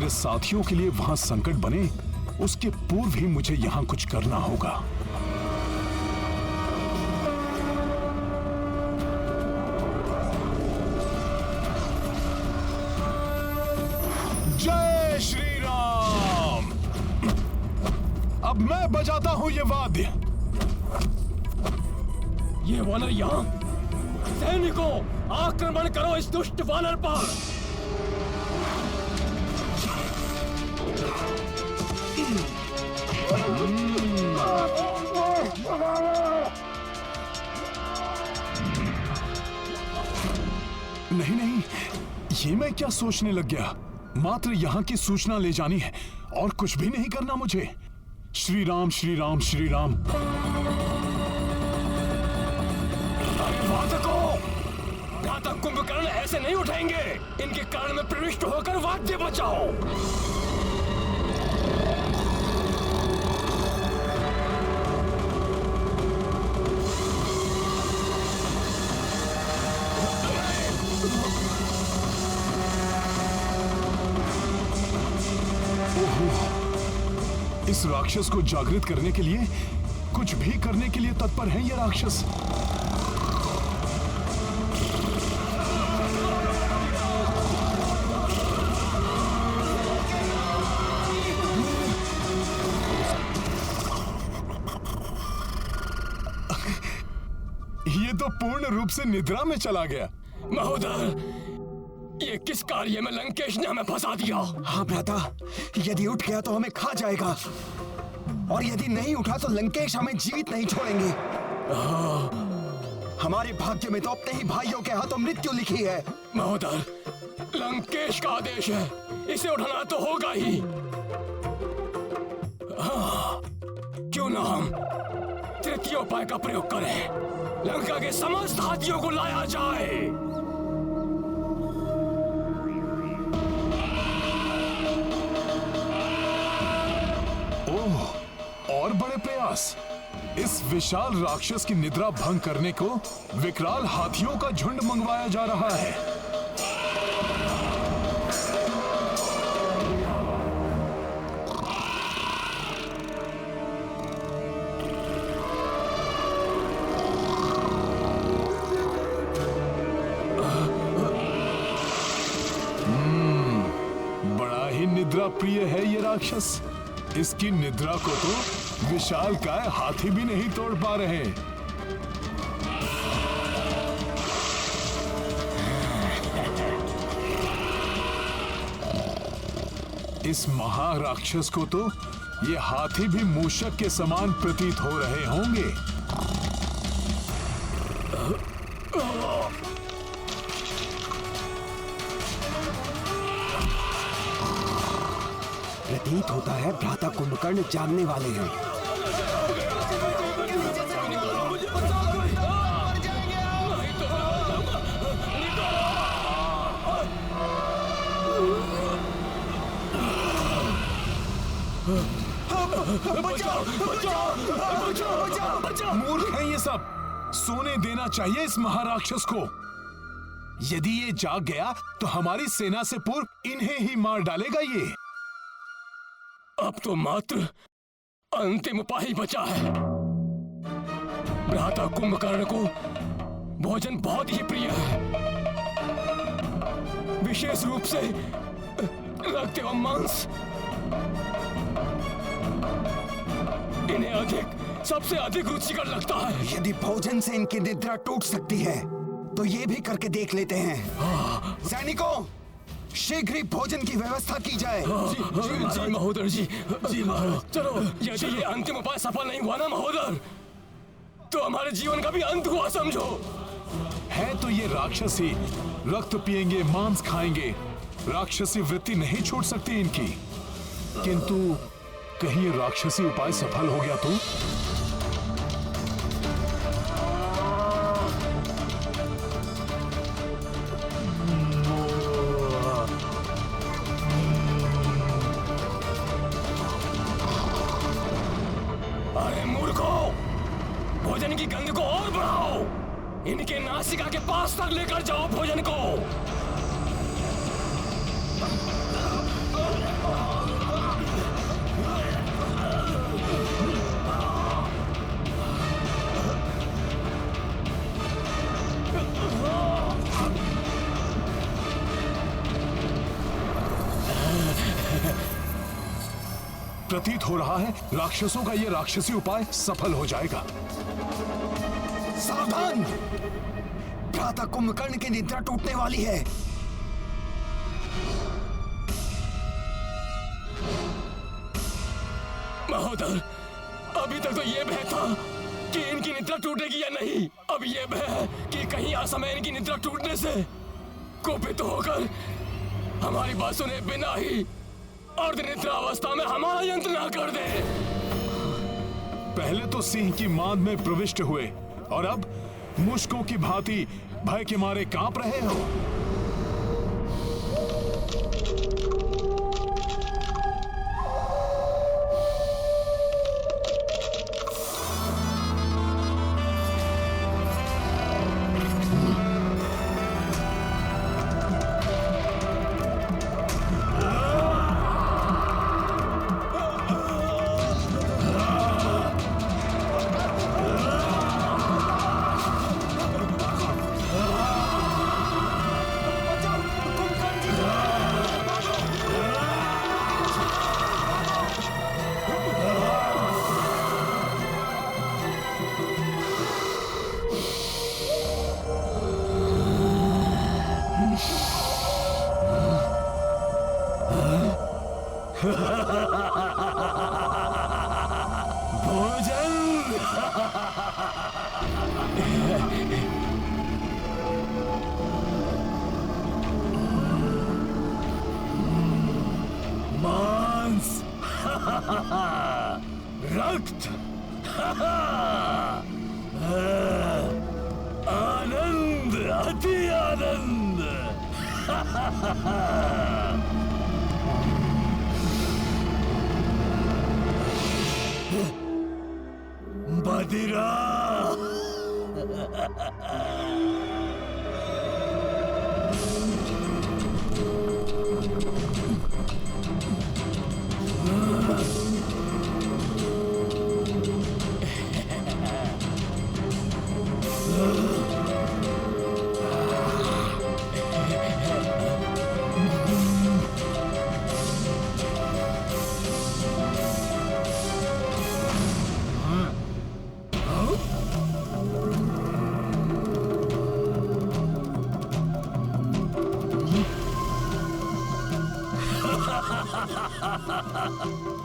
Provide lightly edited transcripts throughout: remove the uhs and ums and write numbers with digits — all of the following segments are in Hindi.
मेरे साथियों के लिए वहां संकट बने उसके पूर्व ही मुझे यहां कुछ करना होगा। जय श्री राम। अब मैं बजाता हूं ये वाद्य। ये वानर यहाँ। सैनिकों, आक्रमण करो इस दुष्ट वानर पर। नहीं नहीं, ये मैं क्या सोचने लग गया। मात्र यहाँ की सूचना ले जानी है और कुछ भी नहीं करना मुझे। श्री राम श्री राम श्री राम। घातक कुंभकर्ण ऐसे नहीं उठाएंगे। इनके कारण में प्रविष्ट होकर वाद्य बचाओ। इस राक्षस को जागृत करने के लिए, कुछ भी करने के लिए तत्पर है ये राक्षस। ये तो पूर्ण रूप से निद्रा में चला गया। महोदय, ये किस कार्य में लंकेश ने हमें फंसा दिया? हाँ भ्राता, यदि उठ गया तो हमें खा जाएगा, और यदि नहीं उठा तो लंकेश हमें जीवित नहीं छोड़ेंगे। हमारे भाग्य में तो अपने ही भाइयों के हाथों मृत्यु लिखी है। महोदय, लंकेश का आदेश है, इसे उठाना तो होगा ही। क्यों ना हम तृतीय उपाय का प्रयोग करें। लंका के समस्त हाथियों को लाया जाए। ओह, और बड़े प्रयास। इस विशाल राक्षस की निद्रा भंग करने को विकराल हाथियों का झुंड मंगवाया जा रहा है। बड़ा ही निद्रा प्रिय है ये राक्षस। इसकी निद्रा को तो विशाल काय हाथी भी नहीं तोड़ पा रहे। इस महाराक्षस को तो ये हाथी भी मूषक के समान प्रतीत हो रहे होंगे। प्रतीत होता है भ्राता कुंभकर्ण जागने वाले हैं। मूर्ख हैं ये सब। सोने देना चाहिए इस महाराक्षस को। यदि ये जाग गया तो हमारी सेना से पूर्व इन्हें ही मार डालेगा ये। अब तो मात्र अंतिम उपाय ही बचा है। भ्राता कुंभकर्ण को भोजन बहुत ही प्रिय है, विशेष रूप से रक्त एवं मांस। इन्हें सबसे अधिक रुचिकर लगता है। यदि भोजन से इनकी निद्रा टूट सकती है तो ये भी करके देख लेते हैं। सैनिकों, शीघ्र ही भोजन की व्यवस्था की जाए। जी महोदय जी। जी महाराज। चलो, यदि ये अंतिम उपाय सफल नहीं हुआ ना महोदय, तो हमारे जीवन का भी अंत हुआ समझो। है तो ये राक्षसी, रक्त पिएंगे, मांस खाएंगे। राक्षसी वृत्ति नहीं छूट सकती इनकी। किंतु कहीं ये राक्षसी उपाय सफल हो गया तो? अरे मूर्खों, भोजन की गंध को और बढ़ाओ। इनके नासिका के पास तक लेकर जाओ भोजन को। प्रतीत हो रहा है राक्षसों का यह राक्षसी उपाय सफल हो जाएगा। सावधान! भ्राता कुंभकर्ण की निद्रा टूटने वाली है। महोदर, अभी तक तो ये भय था कि इनकी निद्रा टूटेगी या नहीं। अब ये भय है कि कहीं असमय इनकी निद्रा टूटने से कुपित होकर हमारी बात सुने बिना ही अर्धनिद्रा अवस्था में हमारा यंत्र ना कर दे। पहले तो सिंह की मांद में प्रविष्ट हुए और अब मुश्कों की भांति भय के मारे कांप रहे हो। रक्त, आनंद, अति आनंद। बदिरा,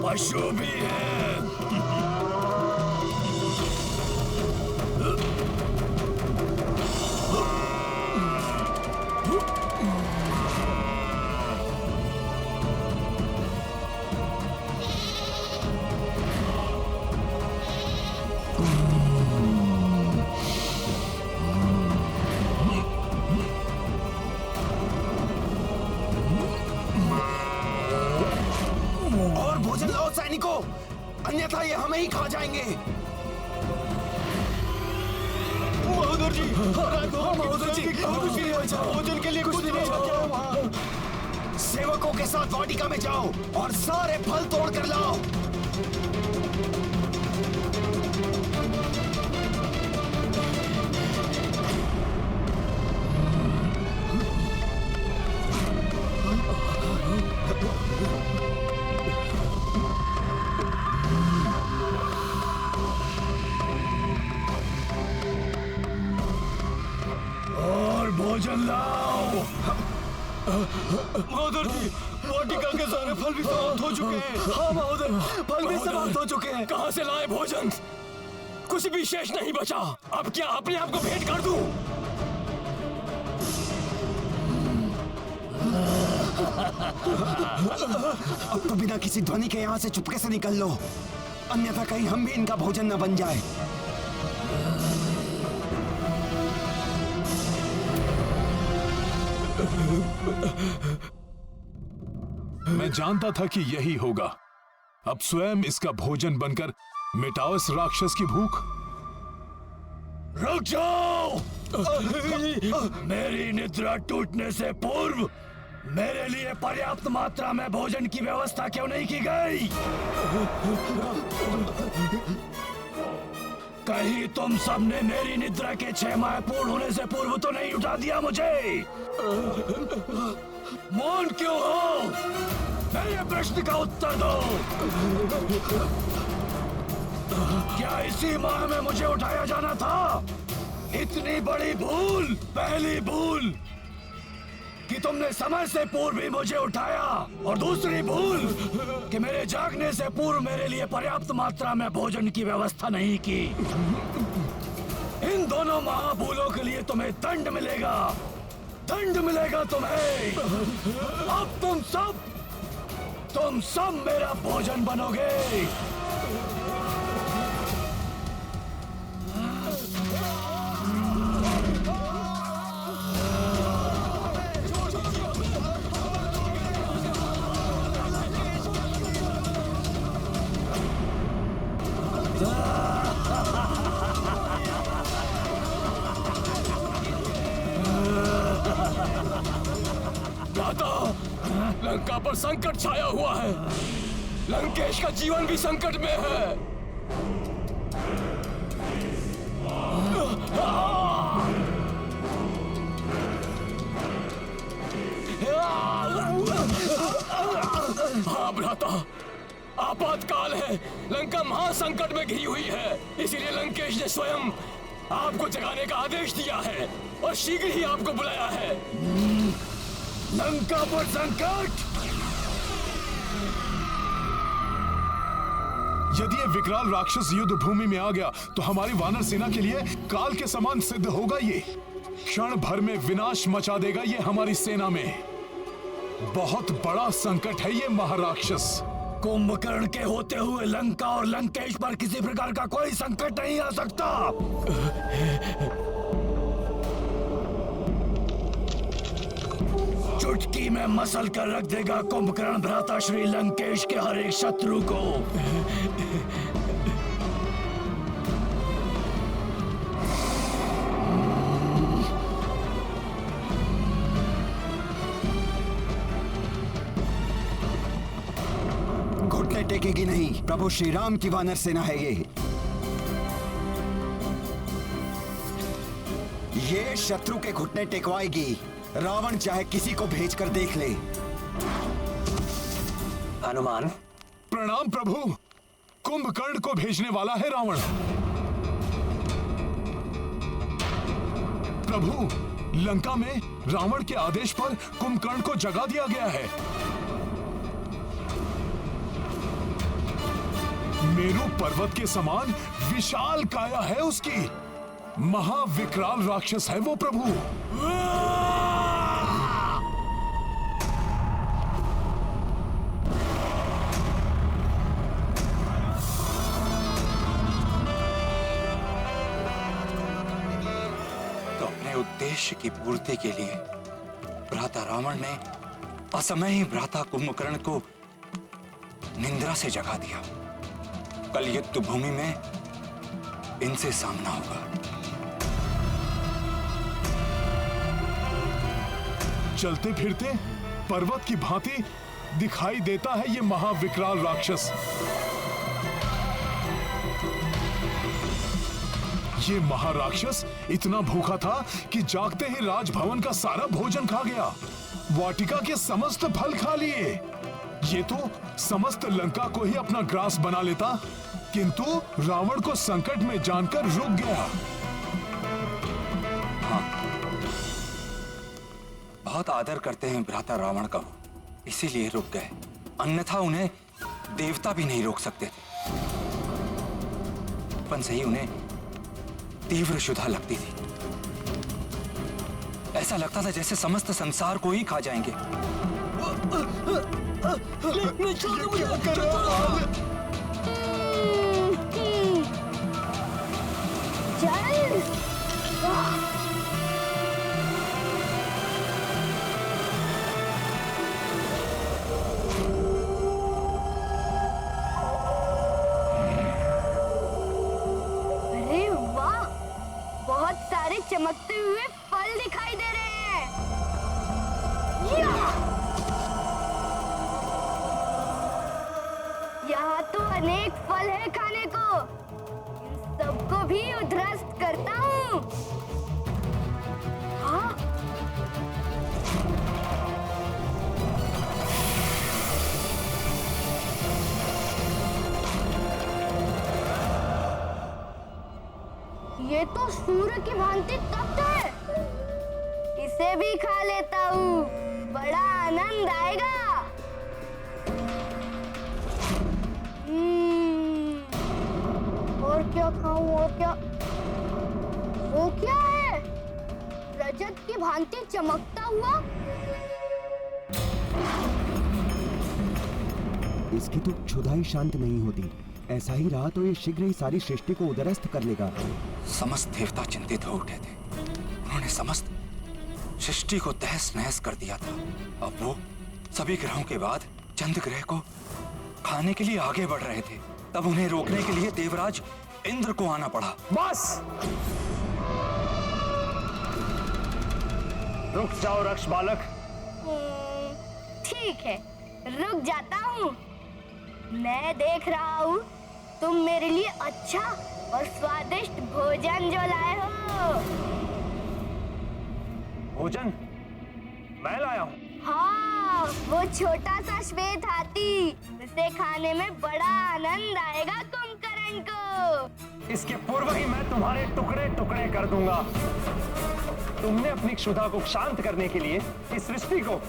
पशु भी है। और भोजन लाओ सैनिकों, अन्यथा ये हमें ही खा जाएंगे। महोदर जी, महोदर जी, भोजन के लिए कुछ नहीं बचा। सेवकों के साथ वाटिका में जाओ और सारे फल तोड़ कर लाओ। और भोजन लाओ। महोदर जी, वाटिका के सारे फल भी समाप्त हो चुके हैं। हाँ महोदर, फल भी समाप्त हो चुके हैं। कहाँ से लाए भोजन? कुछ भी शेष नहीं बचा। अब क्या अपने आप को भेंट कर दूं? अब तो बिना किसी ध्वनि के यहाँ से चुपके से निकल लो, अन्यथा कहीं हम भी इनका भोजन न बन जाए। मैं जानता था कि यही होगा। अब स्वयं इसका भोजन बनकर मिटाओ इस राक्षस की भूख। रुक जाओ! मेरी निद्रा टूटने से पूर्व मेरे लिए पर्याप्त मात्रा में भोजन की व्यवस्था क्यों नहीं की गई? कहीं तुम सबने मेरी निद्रा के 6 माह पूर्ण होने से पूर्व तो नहीं उठा दिया मुझे? मौन क्यों हो? मेरे प्रश्न का उत्तर दो। क्या इसी माह में मुझे उठाया जाना था? इतनी बड़ी भूल, पहली भूल कि तुमने समय से पूर्व भी मुझे उठाया, और दूसरी भूल कि मेरे जागने से पूर्व मेरे लिए पर्याप्त मात्रा में भोजन की व्यवस्था नहीं की। इन दोनों महाभूलों के लिए तुम्हें दंड मिलेगा, दंड मिलेगा तुम्हें। अब तुम सब मेरा भोजन बनोगे। लंका पर संकट छाया हुआ है। लंकेश का जीवन भी संकट में है। हाँ भ्राता, आपातकाल है। लंका महासंकट में घिरी हुई है। इसीलिए लंकेश ने स्वयं आपको जगाने का आदेश दिया है और शीघ्र ही आपको बुलाया है। लंका पर संकट। यदि ये विकराल राक्षस युद्ध भूमि में आ गया तो हमारी वानर सेना के लिए काल के समान सिद्ध होगा। ये क्षण भर में विनाश मचा देगा। ये हमारी सेना में बहुत बड़ा संकट है। ये महाराक्षस कुंभकर्ण के होते हुए लंका और लंकेश पर किसी प्रकार का कोई संकट नहीं आ सकता। चुटकी में मसल कर रख देगा कुंभकर्ण भ्राता श्री लंकेश के हर एक शत्रु को। घुटने टेकेगी नहीं। प्रभु श्री राम की वानर सेना है ये शत्रु के घुटने टेकवाएगी। रावण चाहे किसी को भेजकर देख ले। हनुमान। प्रणाम प्रभु। कुंभकर्ण को भेजने वाला है रावण। प्रभु, लंका में रावण के आदेश पर कुंभकर्ण को जगा दिया गया है। मेरू पर्वत के समान विशाल काया है उसकी। महाविकराल राक्षस है वो प्रभु। तो अपने उद्देश्य की पूर्ति के लिए भ्राता रावण ने असमय ही भ्राता कुंभकर्ण को निंद्रा से जगा दिया। कल युद्ध भूमि में इनसे सामना होगा। चलते फिरते पर्वत की भांति दिखाई देता है ये महाविकराल राक्षस। ये महाराक्षस इतना भूखा था कि जागते ही राजभवन का सारा भोजन खा गया। वाटिका के समस्त फल खा लिए। ये तो समस्त लंका को ही अपना ग्रास बना लेता, किंतु रावण को संकट में जानकर रुक गया। हाँ, बहुत आदर करते हैं भ्राता रावण का, इसीलिए रुक गए। अन्यथा उन्हें देवता भी नहीं रोक सकते थे। पण सही उन्हें तीव्र क्षुधा लगती थी। ऐसा लगता था जैसे समस्त संसार को ही खा जाएंगे। अरे वाह, बहुत सारे चमकते हुए फल दिखाई दे रहे हैं। यहाँ तो अनेक फल है खाने को। इन सबको भी उध्वस्त करता हूँ। हाँ? ये तो सूर्य की भांति तप्त है। इसे भी खा लेता हूँ, बड़ा आनंद आएगा। और क्या खाऊं, और क्या? वो क्या है? रजत की भांति चमकता हुआ। इसकी तो क्षुधा ही शांत नहीं होती। ऐसा ही रहा तो ये शीघ्र ही सारी सृष्टि को उद्ध्वस्त कर लेगा। समस्त देवता चिंतित हो उठे थे। उन्होंने समस्त सृष्टि को तहस नहस कर दिया था। अब वो सभी ग्रहों के बाद चंद्र ग्रह को खाने के लिए आगे बढ़ रहे थे। तब उन्हें रोकने के लिए देवराज इंद्र को आना पड़ा। बस रुक जाओ रक्ष बालक। ठीक है, रुक जाता हूँ। मैं देख रहा हूँ तुम मेरे लिए अच्छा और स्वादिष्ट भोजन जो लाए हो। भोजन मैं लाया हूँ। हाँ, वो छोटा सा श्वेत हाथी, उसे खाने में बड़ा आनंद आएगा कुंभकर्ण को। इसके पूर्व ही मैं तुम्हारे टुकड़े टुकड़े कर दूंगा। तुमने अपनी क्षुधा को शांत करने के लिए इस सृष्टि को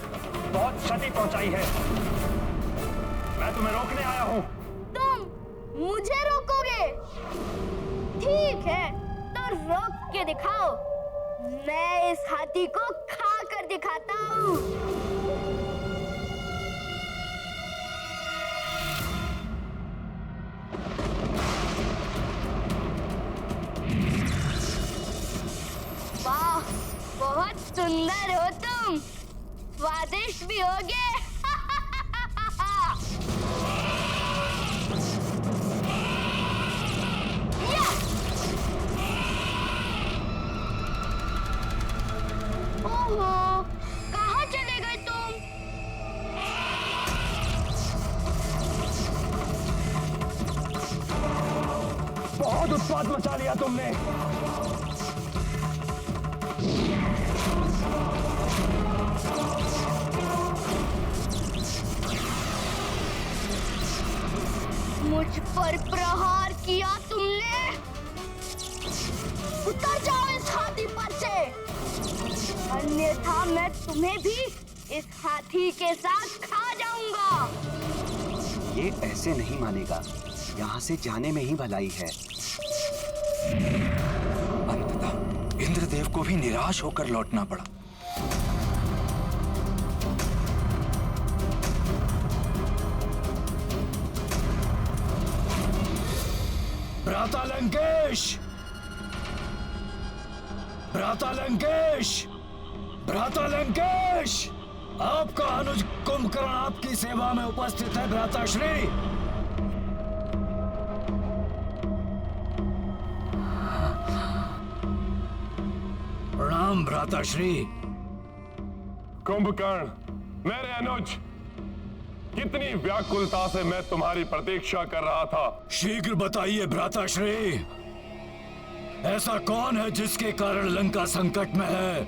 बहुत क्षति पहुंचाई है। मैं तुम्हें रोकने आया हूँ। तुम मुझे रोकोगे? ठीक है, तो रोक के दिखाओ। मैं इस हाथी को खा कर दिखाता हूँ। वाह, बहुत सुंदर हो तुम। स्वादिष्ट भी होगे। ओहो, कहाँ चले गए तुम? बहुत उत्पात मचा लिया तुमने। मुझ पर प्रहार किया तुमने। उतर जाओ इस हाथी पर से, अन्यथा मैं तुम्हें भी इस हाथी के साथ खा जाऊंगा। ये ऐसे नहीं मानेगा। यहाँ से जाने में ही भलाई है। अंततः इंद्रदेव को भी निराश होकर लौटना पड़ा। भ्राता लंकेश, भ्राता लंकेश, भ्राता लंकेश, आपका अनुज कुंभकर्ण आपकी सेवा में उपस्थित है भ्राताश्री। प्रणाम भ्राताश्री। कुंभकर्ण, मेरे अनुज, कितनी व्याकुलता से मैं तुम्हारी प्रतीक्षा कर रहा था। शीघ्र बताइए भ्राताश्री, ऐसा कौन है जिसके कारण लंका संकट में है?